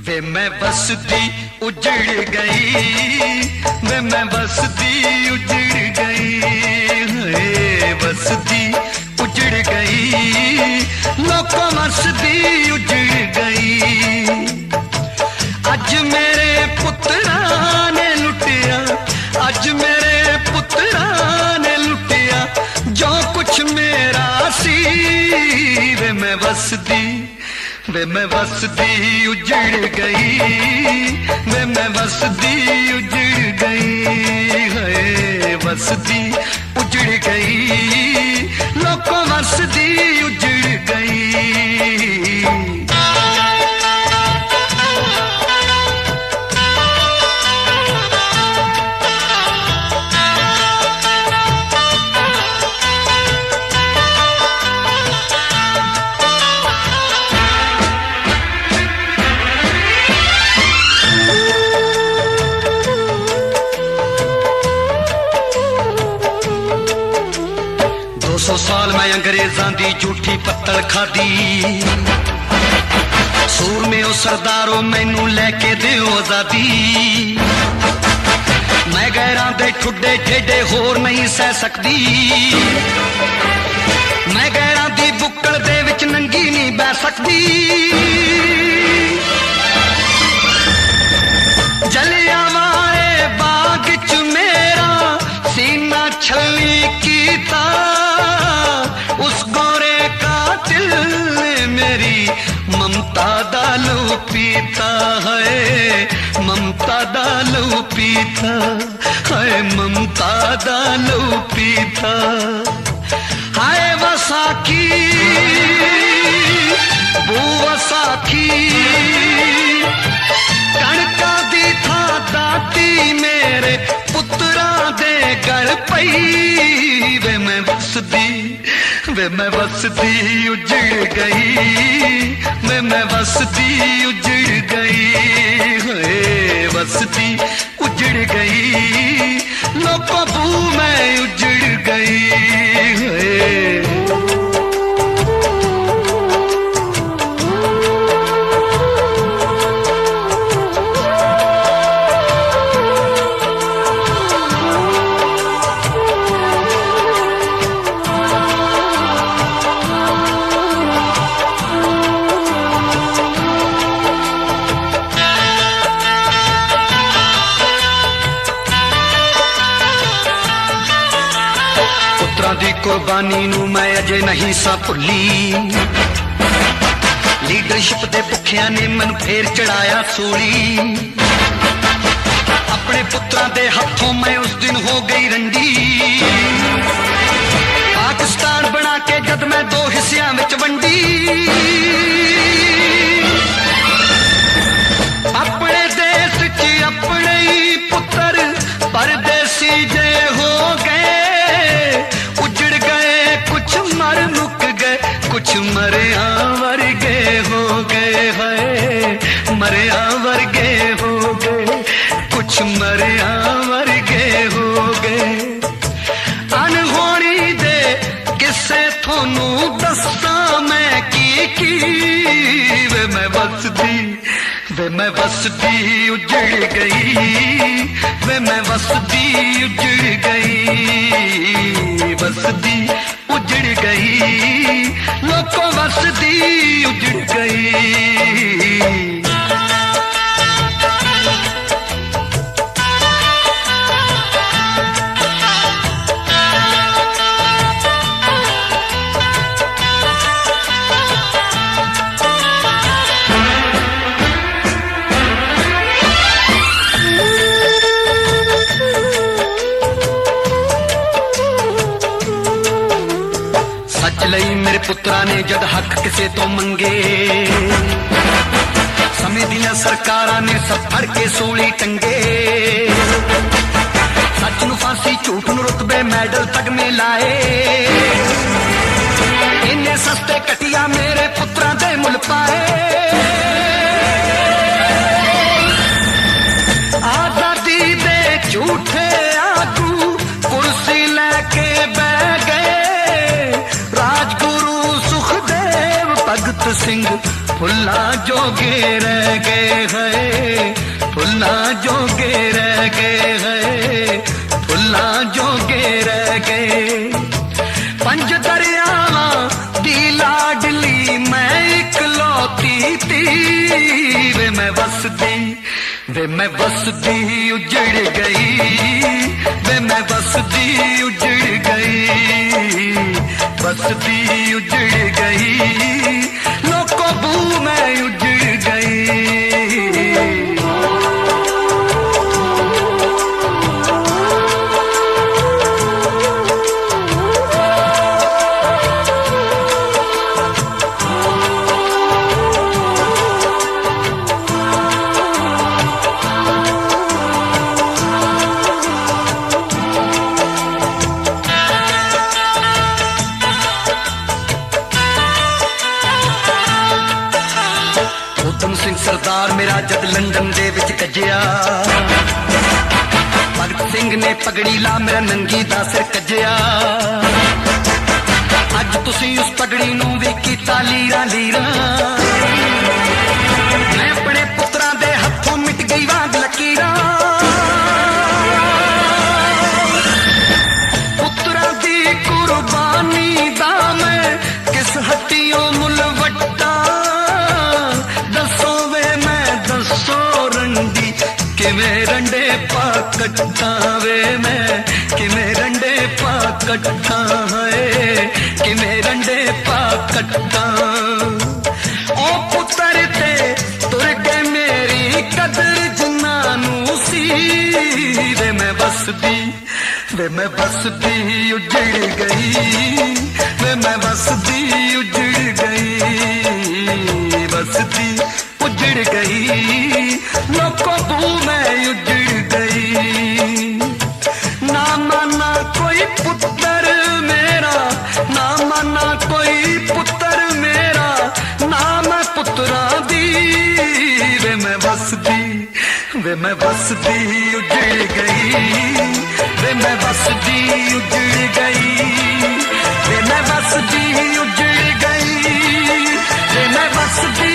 वे मैं बसती उजड़ गई, वे मैं बसती उजड़ गई, बसती उजड़ गई, लोकों बसती उजड़ गई। अज मेरे पुत्रा ने लुटिया, अज मेरे पुत्रा ने लुटिया जो कुछ मेरा सी। वे मैं बसती, वे मैं बसती उजड़ गई, वे मैं बसती उजड़ गई, है बसती उजड़ गई, लोकों बसती उजड़ गई। 200 साल मैं अंग्रेजां दी झूठी पत्तल खादी, सूर में ओ सरदारो मैनू लेके दिओ आजादी। मैं गैरां दे ठुड्डे ठेडे होर नहीं सह सकदी, मैं गैरां दी बुक्कल दे विच नंगी नहीं बह सकदी। जलियांवाले बाग च मेरा सीना छली कीता, उस गोरे कातिल ने मेरी ममता दा लहू पीता है, ममता दा लहू पीता है, ममता दा लहू पीता। हाय वसाखी बू वसाखी, कणका दी था दाती मेरे पुत्रा दे गल पई। वे मैं बसती, वे मैं बसती उजड़ गई, वे मैं बसती उजड़ गई, बसती उजड़ गई, लोगों बू मैं उजड़ गई। दी कुर्बानी नू मैं अजे नहीं सा भुली, लीडरशिप दे भुखिया ने मन फेर चढ़ाया सूली। अपने पुत्रा दे हाथों मैं उस दिन हो गई रंडी, पाकिस्तान बना के जद मैं 2 हिस्सियां विच वंडी। अपने देश च अपने ही पुत्र परदेसी जे हो गए, मर मुक गए, कुछ मरिया वर्गे हो गए, है मरिया वर्गे हो गए, कुछ मरिया वर्गे हो गए। अनहोनी दे किस्से थोनू दस्सा मैं की। वे मैं बसती, वे मैं बसती उजड़ गई, वे मैं बसती उजड़ गई, बसती उजड़ गई, लोगों बसती उजड़ गई। लई मेरे पुत्रा ने जद हक किसे तो मंगे, समय दिया सरकारां ने सब फड़ के सूली टंगे। सच नू फांसी झूठ नू रुतबे मैडल तक में लाए, इन्ने सस्ते कटिया मेरे पुत्रा दे मुल पाए। आजादी दे झूठे आगू कुर्सी लैके बह गए, राजगुरु सुखदेव भगत सिंह फुल्ला जोगे रह गए हैं, फुल्ला जोगे रह गए हैं, फुल्ला जोगे रह गए। पंज दरियावां दी लाडली मैं इकलौती थी, वे मैं वसदी, वे मैं वसदी उजड़ गई, वे मैं वसदी उजड़ गई, वसदी उजड़ गई, लोको बू मैं उजड़ गई। सरदार मेरा जद लंदन दे विच कज्जिया, भगत सिंह ने पगड़ी ला मेरा नंगी दा सिर कज्जिया। अज तुसी उस पगड़ी नूं भी कीता लीरा लीरा, मैं अपने पुत्रां दे हत्थों मिट गई वांग लकीरां। पुत्रां दी कुर्बानी दा मैं किस हट्टियों मुल वट्टा, किवें रंडे पा कट्टा वे मैं, किवें रंडे पा कट्टा है, किवें रंडे पा कट्टा। ओ पुत्र ते तुर के मेरी कदर जनानू सी, वे मैं बसदी, वे मैं बसदी उजड़ गई, वे मैं बसदी उजड़ गई, बसदी उजड़ गई, लोको बू मैं उजड़ गई। ना माना कोई पुत्र मेरा, ना माना कोई पुत्र मेरा, ना मैं पुत्रा दी, वे मैं बसदी, वे मैं बसदी उजड़ गई, वे मैं बसदी उजड़ गई, वे मैं बसदी उजड़ गई, वे मैं बसदी